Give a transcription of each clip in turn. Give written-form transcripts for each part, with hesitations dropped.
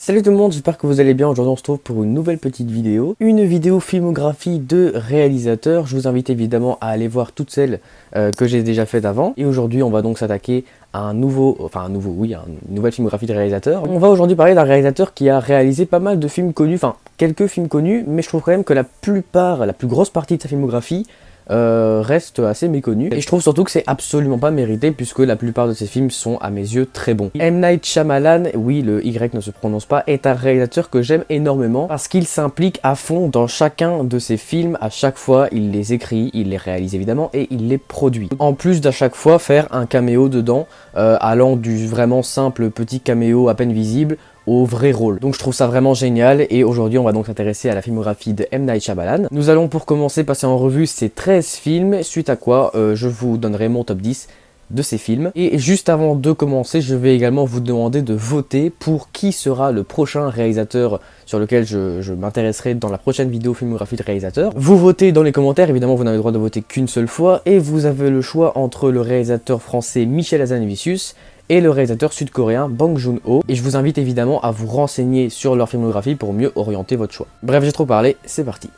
Salut tout le monde, j'espère que vous allez bien. Aujourd'hui on se trouve pour une nouvelle petite vidéo. Une vidéo filmographie de réalisateurs. Je vous invite évidemment à aller voir toutes celles que j'ai déjà faites avant. Et aujourd'hui on va donc s'attaquer à une nouvelle filmographie de réalisateurs. On va aujourd'hui parler d'un réalisateur qui a réalisé pas mal de films connus, enfin quelques films connus, mais je trouve quand même que la plus grosse partie de sa filmographie reste assez méconnu, et je trouve surtout que c'est absolument pas mérité puisque la plupart de ces films sont à mes yeux très bons. M. Night Shyamalan, oui le Y ne se prononce pas, est un réalisateur que j'aime énormément parce qu'il s'implique à fond dans chacun de ses films. À chaque fois il les écrit, il les réalise évidemment et il les produit. En plus d'à chaque fois faire un caméo dedans, allant du vraiment simple petit caméo à peine visible au vrai rôle. Donc je trouve ça vraiment génial, et aujourd'hui on va donc s'intéresser à la filmographie de M. Night Shyamalan. Nous allons pour commencer passer en revue ces 13 films, suite à quoi je vous donnerai mon top 10 de ces films. Et juste avant de commencer, je vais également vous demander de voter pour qui sera le prochain réalisateur sur lequel je m'intéresserai dans la prochaine vidéo filmographie de réalisateur. Vous votez dans les commentaires, évidemment vous n'avez le droit de voter qu'une seule fois, et vous avez le choix entre le réalisateur français Michel Hazanavicius et le réalisateur sud-coréen Bong Joon-ho, et je vous invite évidemment à vous renseigner sur leur filmographie pour mieux orienter votre choix. Bref, j'ai trop parlé, c'est parti.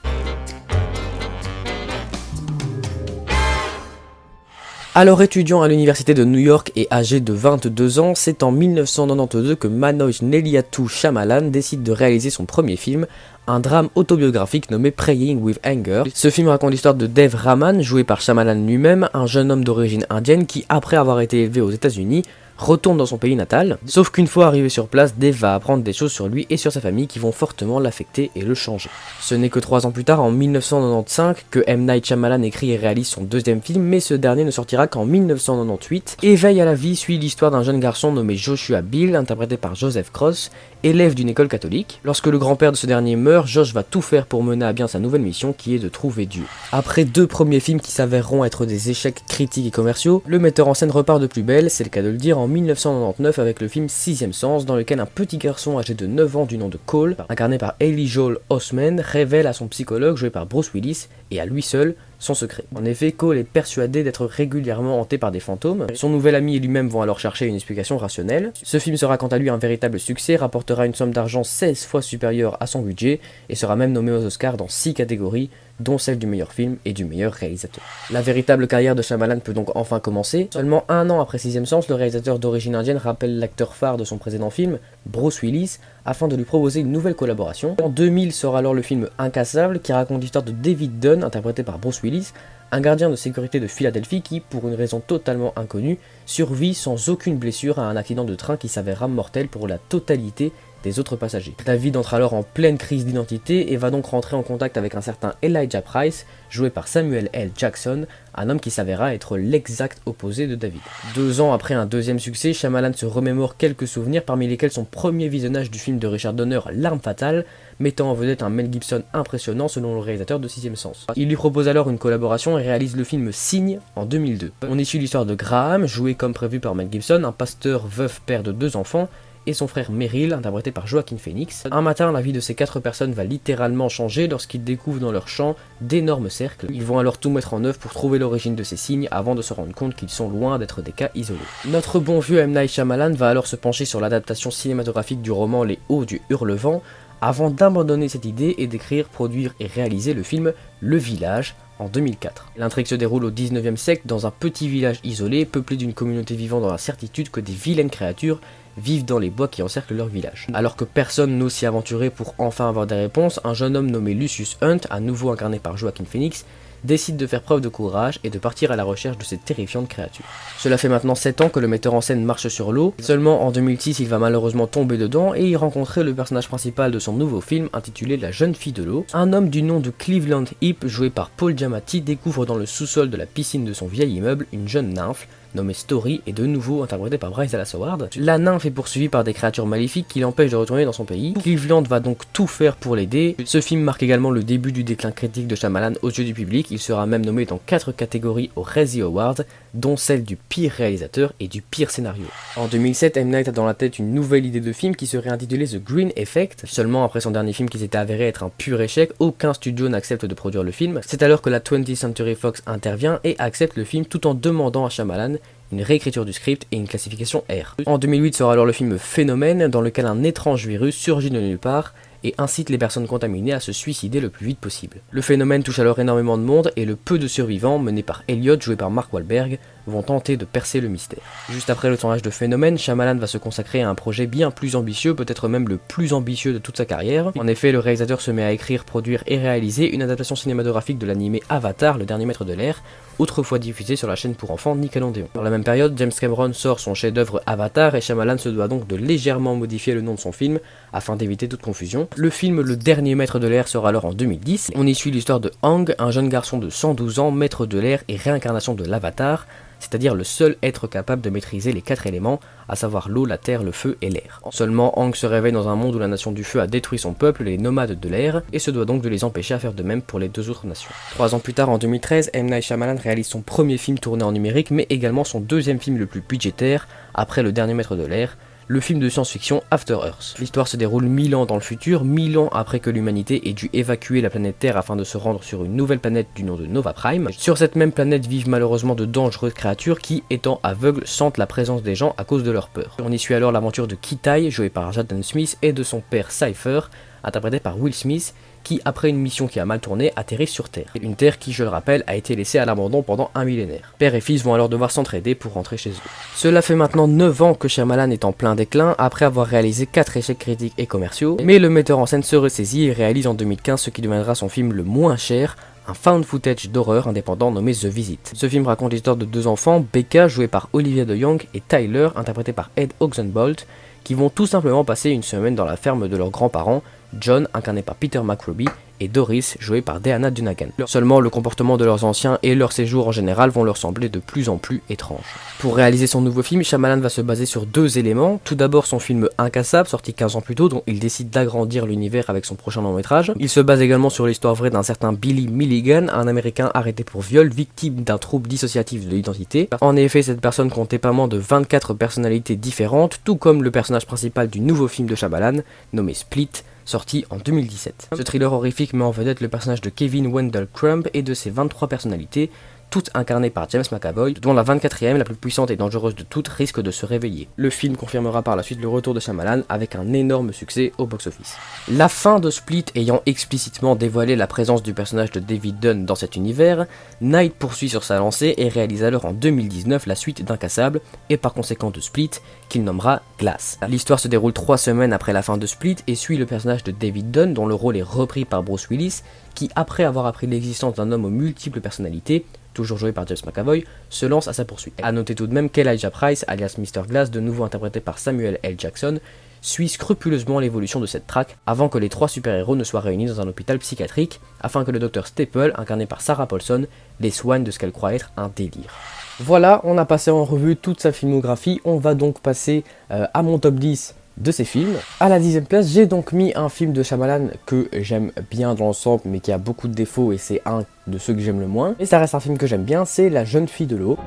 Alors étudiant à l'université de New York et âgé de 22 ans, c'est en 1992 que Manoj Nelliyathu Shyamalan décide de réaliser son premier film, un drame autobiographique nommé Praying with Anger. Ce film raconte l'histoire de Dev Raman, joué par Shyamalan lui-même, un jeune homme d'origine indienne qui, après avoir été élevé aux États-Unis, retourne dans son pays natal. Sauf qu'une fois arrivé sur place, Dev va apprendre des choses sur lui et sur sa famille qui vont fortement l'affecter et le changer. Ce n'est que 3 ans plus tard, en 1995, que M. Night Shyamalan écrit et réalise son deuxième film, mais ce dernier ne sortira qu'en 1998. Éveil à la vie suit l'histoire d'un jeune garçon nommé Joshua Bill, interprété par Joseph Cross, élève d'une école catholique. Lorsque le grand-père de ce dernier meurt, Josh va tout faire pour mener à bien sa nouvelle mission qui est de trouver Dieu. Après 2 premiers films qui s'avéreront être des échecs critiques et commerciaux, le metteur en scène repart de plus belle, c'est le cas de le dire, en 1999 avec le film Sixième Sens, dans lequel un petit garçon âgé de 9 ans du nom de Cole, incarné par Haley Joel Osment, révèle à son psychologue joué par Bruce Willis, et à lui seul, son secret. En effet, Cole est persuadé d'être régulièrement hanté par des fantômes. Son nouvel ami et lui-même vont alors chercher une explication rationnelle. Ce film sera quant à lui un véritable succès, rapportera une somme d'argent 16 fois supérieure à son budget, et sera même nommé aux Oscars dans 6 catégories, dont celle du meilleur film et du meilleur réalisateur. La véritable carrière de Shyamalan peut donc enfin commencer. Seulement 1 an après Sixième Sens, le réalisateur d'origine indienne rappelle l'acteur phare de son précédent film, Bruce Willis, afin de lui proposer une nouvelle collaboration. En 2000 sort alors le film Incassable, qui raconte l'histoire de David Dunn, interprété par Bruce Willis, un gardien de sécurité de Philadelphie qui, pour une raison totalement inconnue, survit sans aucune blessure à un accident de train qui s'avérera mortel pour la totalité des autres passagers. David entre alors en pleine crise d'identité et va donc rentrer en contact avec un certain Elijah Price, joué par Samuel L. Jackson, un homme qui s'avéra être l'exact opposé de David. 2 ans après un deuxième succès, Shyamalan se remémore quelques souvenirs, parmi lesquels son premier visionnage du film de Richard Donner, L'Arme Fatale, mettant en vedette un Mel Gibson impressionnant selon le réalisateur de Sixième Sens. Il lui propose alors une collaboration et réalise le film Signe en 2002. On y suit l'histoire de Graham, joué comme prévu par Mel Gibson, un pasteur veuf père de 2 enfants, et son frère Merrill, interprété par Joaquin Phoenix. Un matin, la vie de ces 4 personnes va littéralement changer lorsqu'ils découvrent dans leur champ d'énormes cercles. Ils vont alors tout mettre en œuvre pour trouver l'origine de ces signes avant de se rendre compte qu'ils sont loin d'être des cas isolés. Notre bon vieux M. Night Shyamalan va alors se pencher sur l'adaptation cinématographique du roman Les Hauts du Hurlevent, avant d'abandonner cette idée et d'écrire, produire et réaliser le film Le Village en 2004. L'intrigue se déroule au 19e siècle dans un petit village isolé, peuplé d'une communauté vivant dans la certitude que des vilaines créatures vivent dans les bois qui encerclent leur village. Alors que personne n'ose s'y aventurer pour enfin avoir des réponses, un jeune homme nommé Lucius Hunt, à nouveau incarné par Joaquin Phoenix, décide de faire preuve de courage et de partir à la recherche de ces terrifiantes créatures. Cela fait maintenant 7 ans que le metteur en scène marche sur l'eau. Seulement en 2006, il va malheureusement tomber dedans et y rencontrer le personnage principal de son nouveau film intitulé La jeune fille de l'eau. Un homme du nom de Cleveland Heap, joué par Paul Giamatti, découvre dans le sous-sol de la piscine de son vieil immeuble une jeune nymphe, nommée Story, et de nouveau interprétée par Bryce Dallas Howard. La nymphe est poursuivie par des créatures maléfiques qui l'empêchent de retourner dans son pays. Cleveland va donc tout faire pour l'aider. Ce film marque également le début du déclin critique de Shyamalan aux yeux du public. Il sera même nommé dans 4 catégories aux Razzie Awards, dont celle du pire réalisateur et du pire scénario. En 2007, M. Night a dans la tête une nouvelle idée de film qui serait intitulée The Green Effect. Seulement après son dernier film qui s'était avéré être un pur échec, aucun studio n'accepte de produire le film. C'est alors que la 20th Century Fox intervient et accepte le film tout en demandant à Shyamalan une réécriture du script et une classification R. En 2008 sort alors le film Phénomène, dans lequel un étrange virus surgit de nulle part et incite les personnes contaminées à se suicider le plus vite possible. Le phénomène touche alors énormément de monde et le peu de survivants, menés par Elliot, joué par Mark Wahlberg, vont tenter de percer le mystère. Juste après le tournage de Phénomène, Shyamalan va se consacrer à un projet bien plus ambitieux, peut-être même le plus ambitieux de toute sa carrière. En effet, le réalisateur se met à écrire, produire et réaliser une adaptation cinématographique de l'animé Avatar, le dernier maître de l'air, autrefois diffusé sur la chaîne pour enfants Nickelodeon. Dans la même période, James Cameron sort son chef-d'œuvre Avatar et Shyamalan se doit donc de légèrement modifier le nom de son film afin d'éviter toute confusion. Le film Le Dernier Maître de l'air sort alors en 2010. On y suit l'histoire de Aang, un jeune garçon de 112 ans, maître de l'air et réincarnation de l'Avatar, c'est-à-dire le seul être capable de maîtriser les 4 éléments, à savoir l'eau, la terre, le feu et l'air. Seulement, Aang se réveille dans un monde où la nation du feu a détruit son peuple, les nomades de l'air, et se doit donc de les empêcher à faire de même pour les 2 autres nations. 3 ans plus tard, en 2013, M. Night Shyamalan réalise son premier film tourné en numérique, mais également son deuxième film le plus budgétaire, après Le Dernier Maître de l'air, le film de science-fiction After Earth. L'histoire se déroule 1000 ans dans le futur, 1000 ans après que l'humanité ait dû évacuer la planète Terre afin de se rendre sur une nouvelle planète du nom de Nova Prime. Sur cette même planète vivent malheureusement de dangereuses créatures qui, étant aveugles, sentent la présence des gens à cause de leur peur. On y suit alors l'aventure de Kitai, joué par Jaden Smith, et de son père Cypher, interprété par Will Smith, qui, après une mission qui a mal tourné, atterrit sur Terre. Une Terre qui, je le rappelle, a été laissée à l'abandon pendant un millénaire. Père et fils vont alors devoir s'entraider pour rentrer chez eux. Cela fait maintenant 9 ans que Shyamalan est en plein déclin, après avoir réalisé 4 échecs critiques et commerciaux, mais le metteur en scène se ressaisit et réalise en 2015 ce qui deviendra son film le moins cher, un found footage d'horreur indépendant nommé The Visit. Ce film raconte l'histoire de 2 enfants, Becca, jouée par Olivia de Jong, et Tyler, interprété par Ed Oxenbolt, qui vont tout simplement passer une semaine dans la ferme de leurs grands-parents, John, incarné par Peter McRobbie, et Doris, jouée par Deanna Dunagan. Seulement, le comportement de leurs anciens et leur séjour en général vont leur sembler de plus en plus étranges. Pour réaliser son nouveau film, Shyamalan va se baser sur 2 éléments. Tout d'abord son film Incassable, sorti 15 ans plus tôt, dont il décide d'agrandir l'univers avec son prochain long-métrage. Il se base également sur l'histoire vraie d'un certain Billy Milligan, un américain arrêté pour viol, victime d'un trouble dissociatif de l'identité. En effet, cette personne comptait pas moins de 24 personnalités différentes, tout comme le personnage principal du nouveau film de Shyamalan, nommé Split, sorti en 2017. Ce thriller horrifique met en vedette le personnage de Kevin Wendell Crumb et de ses 23 personnalités, toutes incarnées par James McAvoy, dont la 24e, la plus puissante et dangereuse de toutes, risque de se réveiller. Le film confirmera par la suite le retour de Shyamalan avec un énorme succès au box-office. La fin de Split ayant explicitement dévoilé la présence du personnage de David Dunn dans cet univers, Knight poursuit sur sa lancée et réalise alors en 2019 la suite d'Incassable et par conséquent de Split, qu'il nommera Glass. L'histoire se déroule 3 semaines après la fin de Split et suit le personnage de David Dunn, dont le rôle est repris par Bruce Willis, qui, après avoir appris l'existence d'un homme aux multiples personnalités, toujours joué par James McAvoy, se lance à sa poursuite. A noter tout de même qu'Elijah Price, alias Mr. Glass, de nouveau interprété par Samuel L. Jackson, suit scrupuleusement l'évolution de cette traque avant que les 3 super-héros ne soient réunis dans un hôpital psychiatrique, afin que le Dr Staple, incarné par Sarah Paulson, les soigne de ce qu'elle croit être un délire. Voilà, on a passé en revue toute sa filmographie, on va donc passer à mon top 10 de ses films. À la 10e place, j'ai donc mis un film de Shyamalan que j'aime bien dans l'ensemble, mais qui a beaucoup de défauts et c'est un de ceux que j'aime le moins. Et ça reste un film que j'aime bien, c'est La Jeune Fille de l'eau.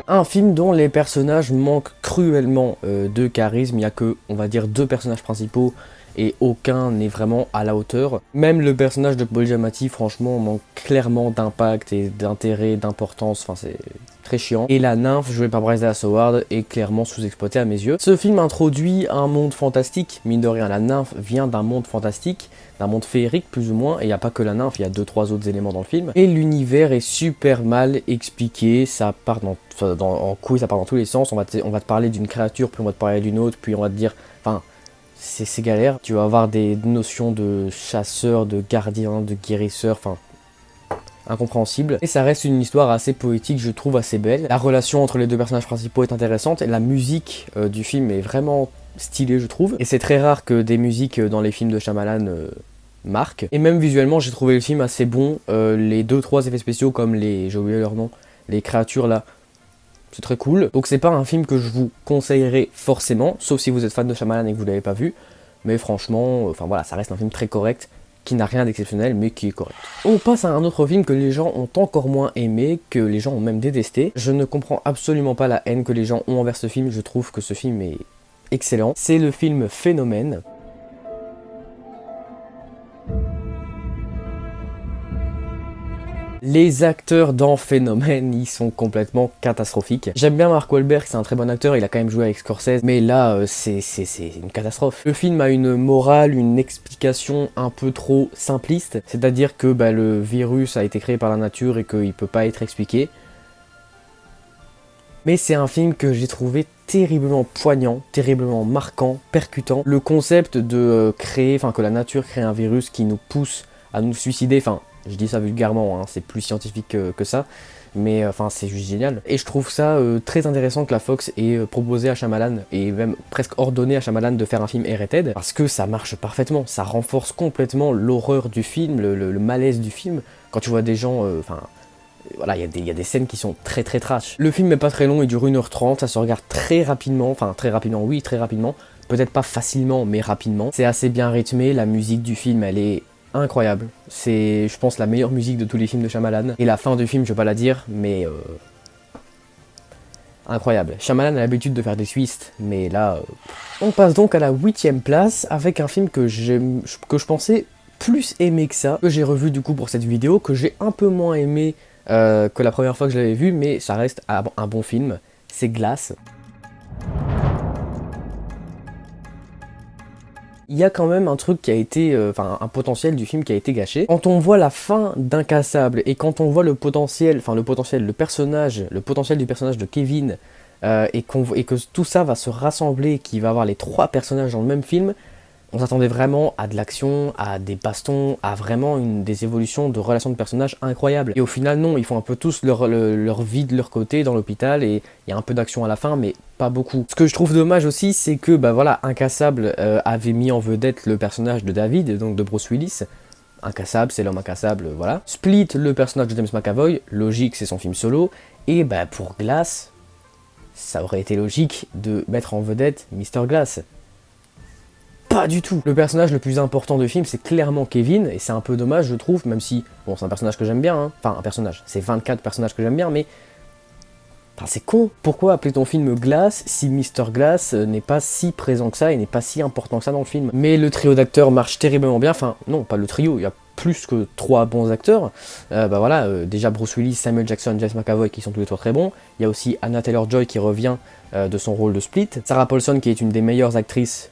Un film dont les personnages manquent cruellement de charisme. Il n'y a que, on va dire, 2 personnages principaux et aucun n'est vraiment à la hauteur. Même le personnage de Paul Giamatti, franchement, manque clairement d'impact et d'intérêt, d'importance, enfin c'est très chiant. Et la nymphe, jouée par Bryce Dallas Howard, est clairement sous-exploitée à mes yeux. Ce film introduit un monde fantastique, mine de rien, la nymphe vient d'un monde fantastique, d'un monde féerique plus ou moins, et il n'y a pas que la nymphe, il y a 2-3 autres éléments dans le film. Et l'univers est super mal expliqué, ça part en couille, ça part dans tous les sens, on va te parler d'une créature, puis on va te parler d'une autre, puis on va te dire, enfin, c'est galère. Tu vas avoir des notions de chasseur, de gardien, de guérisseur, enfin, incompréhensible. Et ça reste une histoire assez poétique, je trouve assez belle. La relation entre les 2 personnages principaux est intéressante, et la musique du film est vraiment stylée, je trouve. Et c'est très rare que des musiques dans les films de Shyamalan marquent. Et même visuellement, j'ai trouvé le film assez bon. Les 2-3 effets spéciaux, comme j'ai oublié leur nom, les créatures là, c'est très cool. Donc c'est pas un film que je vous conseillerais forcément, sauf si vous êtes fan de Shyamalan et que vous l'avez pas vu. Mais franchement, enfin voilà, ça reste un film très correct, qui n'a rien d'exceptionnel, mais qui est correct. On passe à un autre film que les gens ont encore moins aimé, que les gens ont même détesté. Je ne comprends absolument pas la haine que les gens ont envers ce film, je trouve que ce film est excellent. C'est le film Phénomène. Les acteurs dans Phénomène, ils sont complètement catastrophiques. J'aime bien Mark Wahlberg, c'est un très bon acteur, il a quand même joué avec Scorsese, mais là, c'est une catastrophe. Le film a une morale, une explication un peu trop simpliste, c'est-à-dire que le virus a été créé par la nature et qu'il peut pas être expliqué. Mais c'est un film que j'ai trouvé terriblement poignant, terriblement marquant, percutant. Le concept de que la nature crée un virus qui nous pousse à nous suicider, enfin, je dis ça vulgairement, hein, c'est plus scientifique que ça, mais c'est juste génial. Et je trouve ça très intéressant que la Fox ait proposé à Shyamalan, et même presque ordonné à Shyamalan de faire un film R-rated, parce que ça marche parfaitement, ça renforce complètement l'horreur du film, le malaise du film, quand tu vois des gens, voilà, il y a des scènes qui sont très trash. Le film n'est pas très long, il dure 1h30, ça se regarde très rapidement, oui, très rapidement, peut-être pas facilement, mais rapidement. C'est assez bien rythmé, la musique du film, elle est incroyable. C'est, je pense, la meilleure musique de tous les films de Shyamalan. Et la fin du film, je vais pas la dire, mais incroyable. Shyamalan a l'habitude de faire des twists, mais là... On passe donc à la 8ème place, avec un film que je pensais plus aimer que ça, que j'ai revu du coup pour cette vidéo, que j'ai un peu moins aimé que la première fois que je l'avais vu, mais ça reste un bon film. C'est Glass. Il y a quand même un truc qui a été, un potentiel du film qui a été gâché. Quand on voit la fin d'Incassable et quand on voit le potentiel du personnage de Kevin, et que tout ça va se rassembler, qu'il va avoir les 3 personnages dans le même film, on s'attendait vraiment à de l'action, à des bastons, à vraiment des évolutions de relations de personnages incroyables. Et au final, non, ils font un peu tous leur vie de leur côté dans l'hôpital et il y a un peu d'action à la fin, mais pas beaucoup. Ce que je trouve dommage aussi, c'est que, Incassable avait mis en vedette le personnage de David, donc de Bruce Willis. Incassable, c'est l'homme incassable, voilà. Split, le personnage de James McAvoy, logique, c'est son film solo. Et pour Glass, ça aurait été logique de mettre en vedette Mr. Glass. Pas du tout. Le personnage le plus important du film, c'est clairement Kevin, et c'est un peu dommage, je trouve, même si, bon, c'est un personnage que j'aime bien, hein. Enfin, un personnage, c'est 24 personnages que j'aime bien, mais... Enfin, c'est con. Pourquoi appeler ton film Glass si Mr. Glass n'est pas si présent que ça et n'est pas si important que ça dans le film? Mais le trio d'acteurs marche terriblement bien, enfin, non, pas le trio, il y a plus que 3 bons acteurs. Déjà Bruce Willis, Samuel Jackson, James McAvoy qui sont tous les 3 très bons. Il y a aussi Anya Taylor-Joy qui revient de son rôle de Split. Sarah Paulson qui est une des meilleures actrices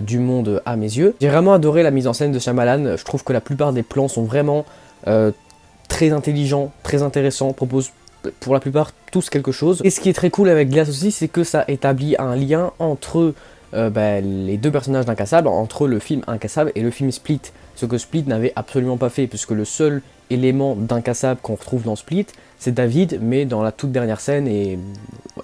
du monde à mes yeux. J'ai vraiment adoré la mise en scène de Shyamalan. Je trouve que la plupart des plans sont vraiment très intelligents, très intéressants, proposent pour la plupart tous quelque chose. Et ce qui est très cool avec Glass aussi, c'est que ça établit un lien entre les 2 personnages d'Incassable, entre le film Incassable et le film Split. Ce que Split n'avait absolument pas fait, puisque le seul élément d'Incassable qu'on retrouve dans Split, c'est David, mais dans la toute dernière scène, et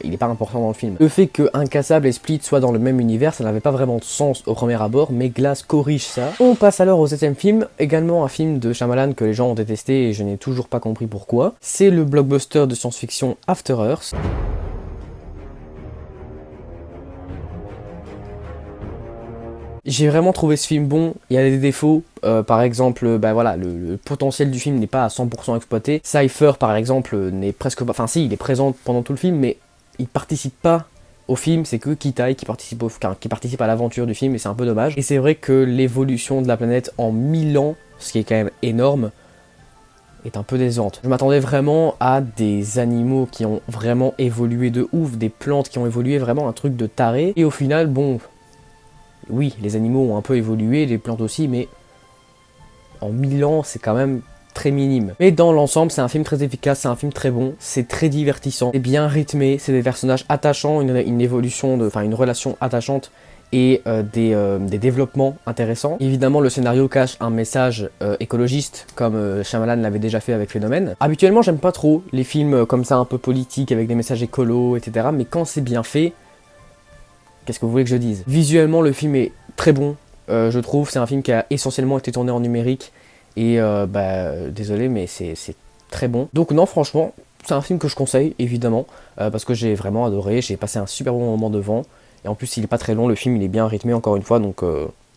il n'est pas important dans le film. Le fait que Incassable et Split soient dans le même univers, ça n'avait pas vraiment de sens au premier abord, mais Glass corrige ça. On passe alors au 7ème film, également un film de Shyamalan que les gens ont détesté et je n'ai toujours pas compris pourquoi. C'est le blockbuster de science-fiction After Earth. J'ai vraiment trouvé ce film bon, il y a des défauts, par exemple, le potentiel du film n'est pas à 100% exploité. Cypher, par exemple, n'est presque pas... Enfin si, il est présent pendant tout le film, mais il participe pas au film, c'est que Kitai qui participe à l'aventure du film, et c'est un peu dommage. Et c'est vrai que l'évolution de la planète en 1000 ans, ce qui est quand même énorme, est un peu décevante. Je m'attendais vraiment à des animaux qui ont vraiment évolué de ouf, des plantes qui ont évolué vraiment un truc de taré, et au final, bon... Oui, les animaux ont un peu évolué, les plantes aussi, mais en 1000 ans, c'est quand même très minime. Mais dans l'ensemble, c'est un film très efficace, c'est un film très bon, c'est très divertissant, c'est bien rythmé, c'est des personnages attachants, une relation attachante et des développements intéressants. Évidemment, le scénario cache un message écologiste, comme Shyamalan l'avait déjà fait avec Phénomène. Habituellement, j'aime pas trop les films comme ça, un peu politiques, avec des messages écolos, etc. Mais quand c'est bien fait... Qu'est-ce que vous voulez que je dise? Visuellement, le film est très bon, je trouve. C'est un film qui a essentiellement été tourné en numérique. Et désolé, mais c'est très bon. Donc non, franchement, c'est un film que je conseille, évidemment. Parce que j'ai vraiment adoré, j'ai passé un super bon moment devant. Et en plus, il est pas très long, le film il est bien rythmé encore une fois. Donc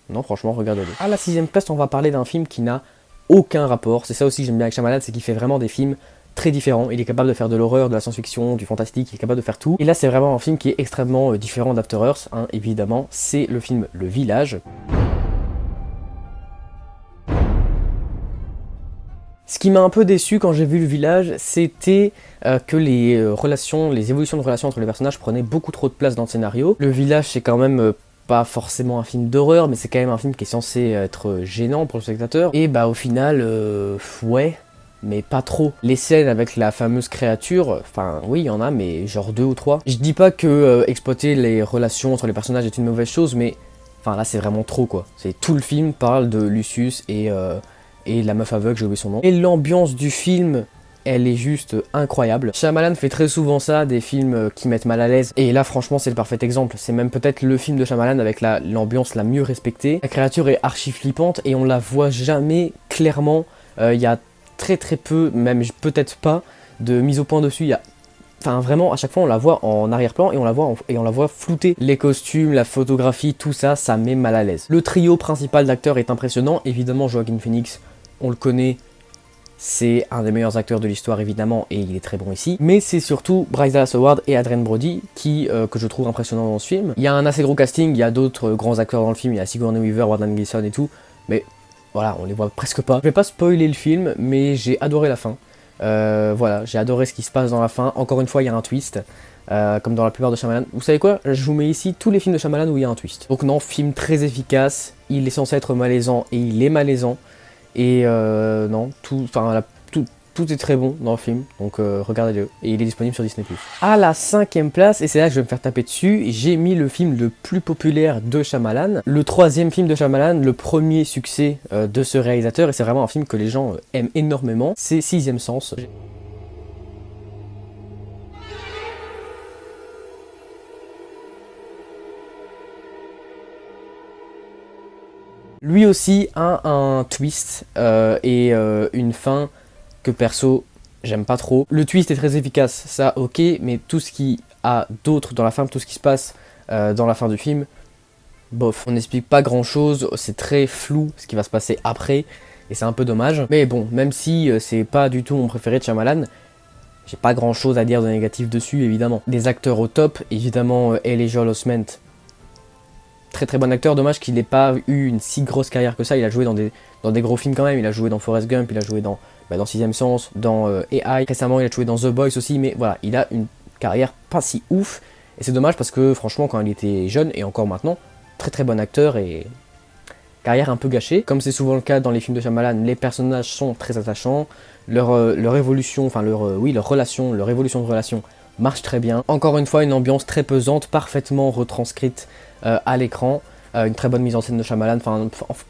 non, franchement, regardez-le. À la 6ème place, on va parler d'un film qui n'a aucun rapport. C'est ça aussi que j'aime bien avec Shyamalan, c'est qu'il fait vraiment des films très différent, il est capable de faire de l'horreur, de la science-fiction, du fantastique, il est capable de faire tout. Et là c'est vraiment un film qui est extrêmement différent d'After Earth, hein, évidemment, c'est le film Le Village. Ce qui m'a un peu déçu quand j'ai vu Le Village, c'était que les évolutions de relations entre les personnages prenaient beaucoup trop de place dans le scénario. Le Village, c'est quand même pas forcément un film d'horreur, mais c'est quand même un film qui est censé être gênant pour le spectateur. Et bah au final, ouais, mais pas trop. Les scènes avec la fameuse créature, enfin oui, il y en a, mais genre 2 ou 3. Je dis pas que exploiter les relations entre les personnages est une mauvaise chose, mais enfin là c'est vraiment trop quoi. C'est tout le film parle de Lucius et la meuf aveugle, j'ai oublié son nom. Et l'ambiance du film, elle est juste incroyable. Shyamalan fait très souvent ça, des films qui mettent mal à l'aise. Et là, franchement, c'est le parfait exemple. C'est même peut-être le film de Shyamalan avec l'ambiance la mieux respectée. La créature est archi flippante et on la voit jamais clairement. Il y a très peu, même peut-être pas, de mise au point dessus. Il y a... Enfin vraiment, à chaque fois on la voit en arrière-plan et on la voit floutée. Les costumes, la photographie, tout ça, ça met mal à l'aise. Le trio principal d'acteurs est impressionnant. Évidemment, Joaquin Phoenix, on le connaît. C'est un des meilleurs acteurs de l'histoire évidemment et il est très bon ici. Mais c'est surtout Bryce Dallas Howard et Adrien Brody que je trouve impressionnants dans ce film. Il y a un assez gros casting, il y a d'autres grands acteurs dans le film, il y a Sigourney Weaver, Warden Gleeson et tout. Mais voilà, on les voit presque pas. Je vais pas spoiler le film, mais j'ai adoré la fin. Voilà, j'ai adoré ce qui se passe dans la fin. Encore une fois, il y a un twist. Comme dans la plupart de Shyamalan. Vous savez quoi? Je vous mets ici tous les films de Shyamalan où il y a un twist. Donc non, film très efficace. Il est censé être malaisant et il est malaisant. Et non, tout est très bon dans le film, donc regardez-le. Et il est disponible sur Disney+. À la 5e place, et c'est là que je vais me faire taper dessus, j'ai mis le film le plus populaire de Shyamalan. Le 3e film de Shyamalan, le premier succès de ce réalisateur, et c'est vraiment un film que les gens aiment énormément, c'est Sixième Sens. Lui aussi a un twist et une fin que perso j'aime pas trop. Le twist est très efficace, ça ok, mais tout ce qui a d'autre dans la fin, tout ce qui se passe dans la fin du film, bof. On n'explique pas grand chose, c'est très flou ce qui va se passer après, et c'est un peu dommage. Mais bon, même si c'est pas du tout mon préféré de Shyamalan, j'ai pas grand chose à dire de négatif dessus évidemment. Des acteurs au top, évidemment Elijah Osment. Très bon acteur, dommage qu'il n'ait pas eu une si grosse carrière que ça, il a joué dans des gros films quand même, il a joué dans Forrest Gump, il a joué dans Sixième Sens, dans AI, récemment il a joué dans The Boys aussi, mais voilà, il a une carrière pas si ouf, et c'est dommage parce que franchement quand il était jeune, et encore maintenant, très bon acteur et carrière un peu gâchée. Comme c'est souvent le cas dans les films de Shyamalan, les personnages sont très attachants, leur évolution, enfin leur relation, leur évolution de relation marche très bien. Encore une fois, une ambiance très pesante, parfaitement retranscrite à l'écran, une très bonne mise en scène de Shyamalan, enfin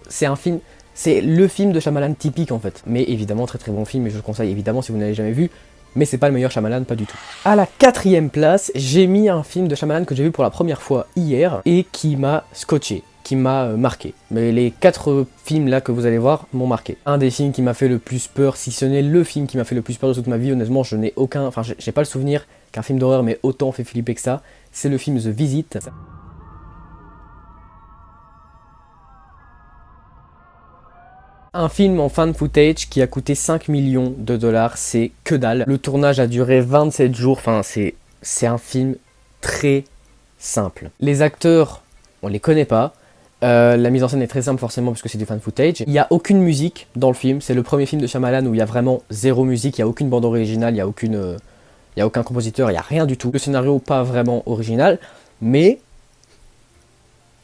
c'est un film, c'est le film de Shyamalan typique en fait, mais évidemment très bon film et je le conseille évidemment si vous n'avez jamais vu, mais c'est pas le meilleur Shyamalan, pas du tout. À la 4e place, j'ai mis un film de Shyamalan que j'ai vu pour la première fois hier et qui m'a scotché, qui m'a marqué. Mais les 4 films là que vous allez voir m'ont marqué. Un des films qui m'a fait le plus peur, si ce n'est le film qui m'a fait le plus peur de toute ma vie, honnêtement je n'ai aucun, enfin j'ai pas le souvenir qu'un film d'horreur m'ait autant fait flipper que ça, c'est le film The Visit. Un film en fan footage qui a coûté 5 millions de dollars, c'est que dalle. Le tournage a duré 27 jours, enfin c'est un film très simple. Les acteurs, on les connaît pas. La mise en scène est très simple forcément parce que c'est du fan footage. Il n'y a aucune musique dans le film, c'est le premier film de Shyamalan où il y a vraiment zéro musique, il n'y a aucune bande originale, il n'y a aucun compositeur, il n'y a rien du tout. Le scénario pas vraiment original, mais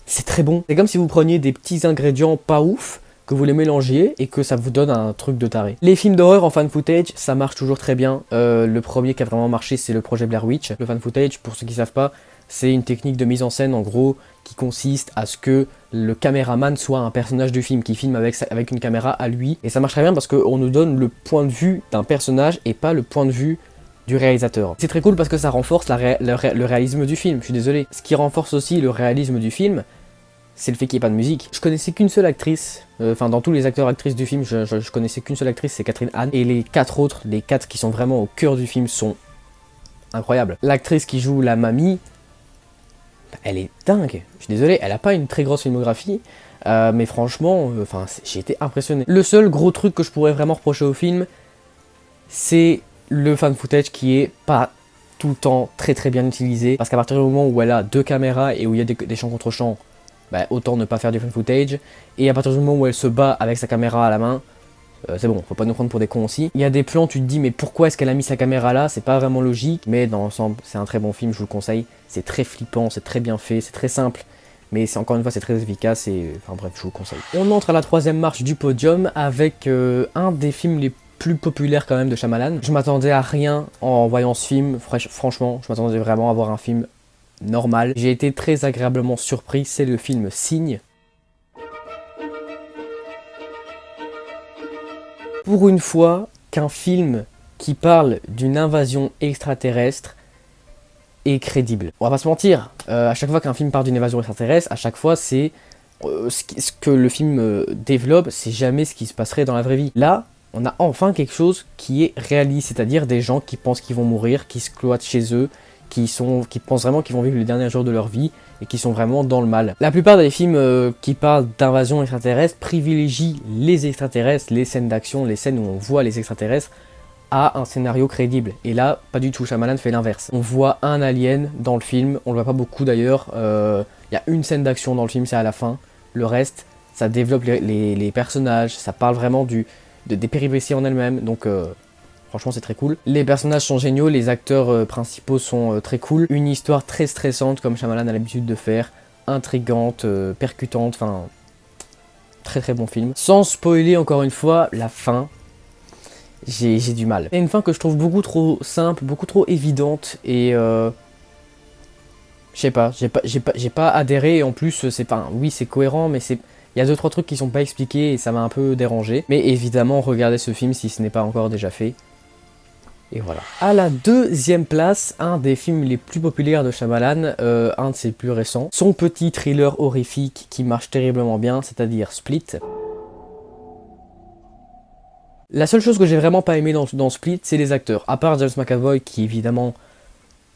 c'est très bon. C'est comme si vous preniez des petits ingrédients pas ouf, que vous les mélangiez et que ça vous donne un truc de taré. Les films d'horreur en fan footage, ça marche toujours très bien. Le premier qui a vraiment marché, c'est le projet Blair Witch. Le fan footage, pour ceux qui ne savent pas, c'est une technique de mise en scène en gros qui consiste à ce que le caméraman soit un personnage du film, qui filme avec une caméra à lui. Et ça marche très bien parce qu'on nous donne le point de vue d'un personnage et pas le point de vue du réalisateur. C'est très cool parce que ça renforce le réalisme du film, je suis désolé. Ce qui renforce aussi le réalisme du film, c'est le fait qu'il n'y ait pas de musique. Je connaissais qu'une seule actrice, enfin dans tous les acteurs-actrices du film, je connaissais qu'une seule actrice, c'est Catherine Hahn. Et les 4 autres, les 4 qui sont vraiment au cœur du film sont incroyables. L'actrice qui joue la mamie, elle est dingue. Je suis désolé, elle n'a pas une très grosse filmographie, mais franchement, j'ai été impressionné. Le seul gros truc que je pourrais vraiment reprocher au film, c'est le fan footage qui est pas tout le temps très bien utilisé. Parce qu'à partir du moment où elle a 2 caméras et où il y a des champs contre champs, autant ne pas faire du fan footage. Et à partir du moment où elle se bat avec sa caméra à la main, C'est bon, faut pas nous prendre pour des cons aussi. Il y a des plans, tu te dis mais pourquoi est-ce qu'elle a mis sa caméra là? C'est pas vraiment logique, mais dans l'ensemble, c'est un très bon film, je vous le conseille. C'est très flippant, c'est très bien fait, c'est très simple, mais c'est encore une fois c'est très efficace et enfin bref, je vous le conseille. On entre à la troisième marche du podium avec un des films les plus populaire quand même de Shyamalan. Je m'attendais à rien en voyant ce film, franchement, je m'attendais vraiment à voir un film normal. J'ai été très agréablement surpris, c'est le film Signe. Pour une fois qu'un film qui parle d'une invasion extraterrestre est crédible. On va pas se mentir, à chaque fois qu'un film parle d'une invasion extraterrestre, à chaque fois c'est ce que le film développe, c'est jamais ce qui se passerait dans la vraie vie. Là, on a enfin quelque chose qui est réaliste, c'est-à-dire des gens qui pensent qu'ils vont mourir, qui se cloîtrent chez eux, qui pensent vraiment qu'ils vont vivre les derniers jours de leur vie et qui sont vraiment dans le mal. La plupart des films qui parlent d'invasion extraterrestre privilégient les extraterrestres, les scènes d'action, les scènes où on voit les extraterrestres à un scénario crédible. Et là, pas du tout, Shyamalan fait l'inverse. On voit un alien dans le film, on le voit pas beaucoup d'ailleurs, il y a une scène d'action dans le film, c'est à la fin. Le reste, ça développe les personnages, ça parle vraiment des péripéties en elles-mêmes, donc franchement c'est très cool. Les personnages sont géniaux, les acteurs principaux sont très cool. Une histoire très stressante comme Shyamalan a l'habitude de faire, intrigante, percutante, enfin très très bon film. Sans spoiler encore une fois, la fin, j'ai du mal. C'est une fin que je trouve beaucoup trop simple, beaucoup trop évidente et je sais pas, j'ai pas adhéré et en plus c'est pas, oui c'est cohérent mais c'est... Il y a 2-3 trucs qui sont pas expliqués et ça m'a un peu dérangé. Mais évidemment, regardez ce film si ce n'est pas encore déjà fait. Et voilà. À la deuxième place, un des films les plus populaires de Shyamalan, un de ses plus récents. Son petit thriller horrifique qui marche terriblement bien, c'est-à-dire Split. La seule chose que j'ai vraiment pas aimé dans Split, c'est les acteurs. À part James McAvoy qui évidemment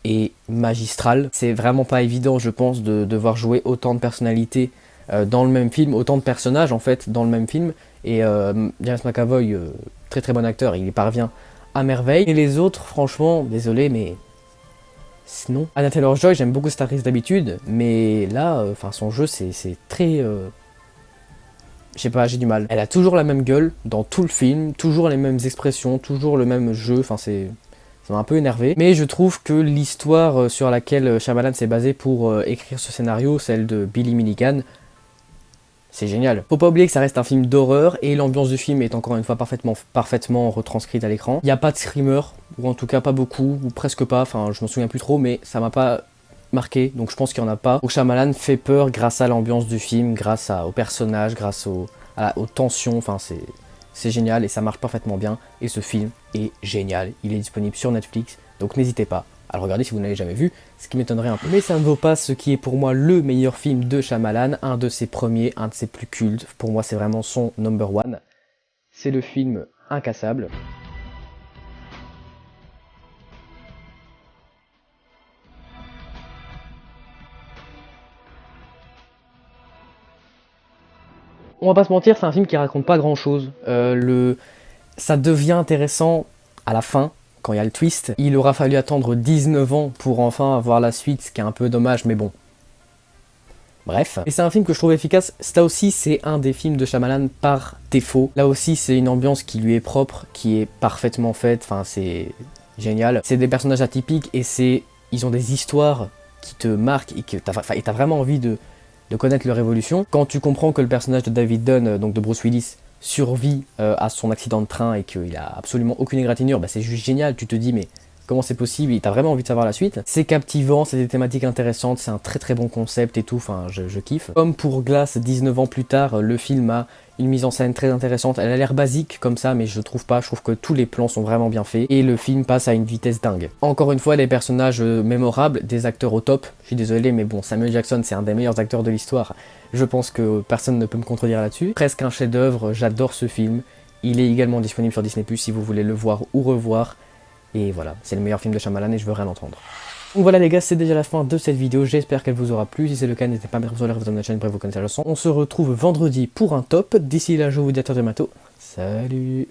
est magistral. C'est vraiment pas évident, je pense, de devoir jouer autant de personnalités dans le même film, autant de personnages en fait dans le même film, et James McAvoy, très très bon acteur, il y parvient à merveille, et les autres franchement, désolé mais sinon. Anya Taylor-Joy, j'aime beaucoup cette actrice d'habitude, mais là, enfin son jeu c'est très... je sais pas, j'ai du mal. Elle a toujours la même gueule dans tout le film, toujours les mêmes expressions, toujours le même jeu, enfin c'est... Ça m'a un peu énervé, mais je trouve que l'histoire sur laquelle Shyamalan s'est basé pour écrire ce scénario, celle de Billy Milligan, c'est génial. Faut pas oublier que ça reste un film d'horreur et l'ambiance du film est encore une fois parfaitement retranscrite à l'écran. Il n'y a pas de screamer, ou en tout cas pas beaucoup, ou presque pas, enfin je m'en souviens plus trop, mais ça m'a pas marqué, donc je pense qu'il n'y en a pas. Donc Shyamalan fait peur grâce à l'ambiance du film, grâce aux personnages, grâce aux tensions, enfin c'est génial et ça marche parfaitement bien. Et ce film est génial, il est disponible sur Netflix, donc n'hésitez pas à le regarder si vous ne l'avez jamais vu, ce qui m'étonnerait un peu. Mais ça ne vaut pas ce qui est pour moi le meilleur film de Shyamalan, un de ses premiers, un de ses plus cultes. Pour moi c'est vraiment son number one. C'est le film Incassable. On va pas se mentir, c'est un film qui raconte pas grand chose. Ça devient intéressant à la fin, quand il y a le twist. Il aura fallu attendre 19 ans pour enfin avoir la suite, ce qui est un peu dommage, mais bon. Bref. Et c'est un film que je trouve efficace. Ça aussi, c'est un des films de Shyamalan par défaut. Là aussi, c'est une ambiance qui lui est propre, qui est parfaitement faite. Enfin, c'est génial. C'est des personnages atypiques et ils ont des histoires qui te marquent et que t'as vraiment envie de connaître leur évolution. Quand tu comprends que le personnage de David Dunn, donc de Bruce Willis, survit à son accident de train et qu'il a absolument aucune égratignure, bah c'est juste génial, tu te dis mais comment c'est possible, et t'as vraiment envie de savoir la suite. C'est captivant, c'est des thématiques intéressantes, c'est un très très bon concept et tout, enfin je kiffe. Comme pour Glass, 19 ans plus tard, le film a une mise en scène très intéressante, elle a l'air basique comme ça, mais je trouve que tous les plans sont vraiment bien faits, et le film passe à une vitesse dingue. Encore une fois, les personnages mémorables, des acteurs au top, je suis désolé, mais bon, Samuel Jackson, c'est un des meilleurs acteurs de l'histoire, je pense que personne ne peut me contredire là-dessus. Presque un chef-d'œuvre, j'adore ce film, il est également disponible sur Disney+, si vous voulez le voir ou revoir, et voilà, c'est le meilleur film de Shyamalan et je veux rien entendre. Donc voilà les gars, c'est déjà la fin de cette vidéo, j'espère qu'elle vous aura plu. Si c'est le cas, n'hésitez pas à mettre sur la chaîne, bref vous connaissez la leçon. On se retrouve vendredi pour un top. D'ici là, je vous dis à très bientôt. Salut!